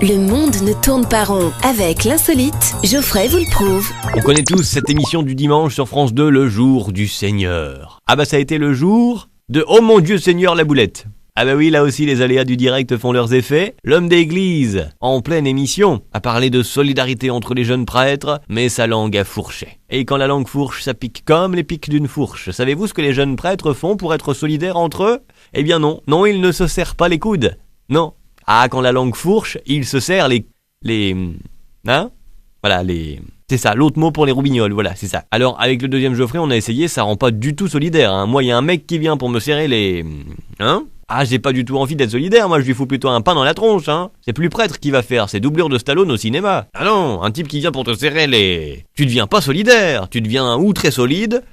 Le monde ne tourne pas rond. Avec l'insolite, Geoffrey vous le prouve. On connaît tous cette émission du dimanche sur France 2, le jour du Seigneur. Ah bah ça a été le jour de « Oh mon Dieu Seigneur la boulette ». Ah bah oui, là aussi les aléas du direct font leurs effets. L'homme d'église, en pleine émission, a parlé de solidarité entre les jeunes prêtres, mais sa langue a fourché. Et quand la langue fourche, ça pique comme les pics d'une fourche. Savez-vous ce que les jeunes prêtres font pour être solidaires entre eux ? Eh bien non, ils ne se serrent pas les coudes. Non. Ah, quand la langue fourche, ils se serrent c'est ça, l'autre mot pour les roubignoles, voilà, c'est ça. Alors, avec le deuxième Geoffrey, on a essayé, ça rend pas du tout solidaire, hein. Moi, il y a un mec qui vient pour me serrer les... Ah, j'ai pas du tout envie d'être solidaire, moi, je lui fous plutôt un pain dans la tronche, hein. C'est plus prêtre qui va faire, c'est doublure de Stallone au cinéma. Ah non, un type qui vient pour te serrer les... Tu deviens pas solidaire, tu deviens ou très solide,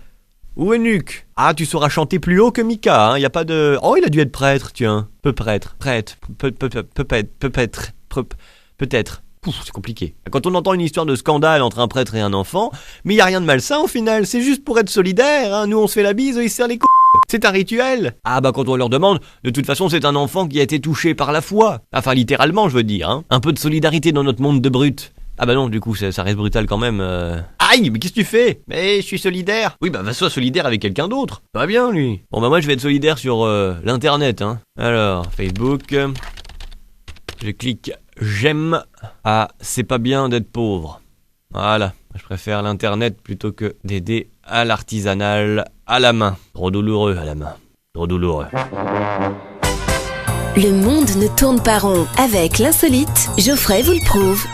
ou eunuque. Ah, tu sauras chanter plus haut que Mika, hein, y a pas de... Oh, il a dû être prêtre, tiens. Peut-être. Pouf, c'est compliqué. Quand on entend une histoire de scandale entre un prêtre et un enfant, mais y a rien de malsain au final, c'est juste pour être solidaire, hein. Nous on se fait la bise, eux ils se serrent les couilles. C'est un rituel. Ah bah quand on leur demande, de toute façon c'est un enfant qui a été touché par la foi. Enfin littéralement je veux dire, hein. Un peu de solidarité dans notre monde de brutes. Ah bah non, du coup ça reste brutal quand même. Aïe, mais qu'est-ce que tu fais ? Mais je suis solidaire. Oui bah sois solidaire avec quelqu'un d'autre. Pas bien lui. Bon bah moi je vais être solidaire sur l'internet, hein. Alors, Facebook... Je clique j'aime. Ah, c'est pas bien d'être pauvre. Voilà, je préfère l'internet plutôt que d'aider à l'artisanal à la main. Trop douloureux à la main. Trop douloureux. Le monde ne tourne pas rond. Avec l'insolite, Geoffrey vous le prouve.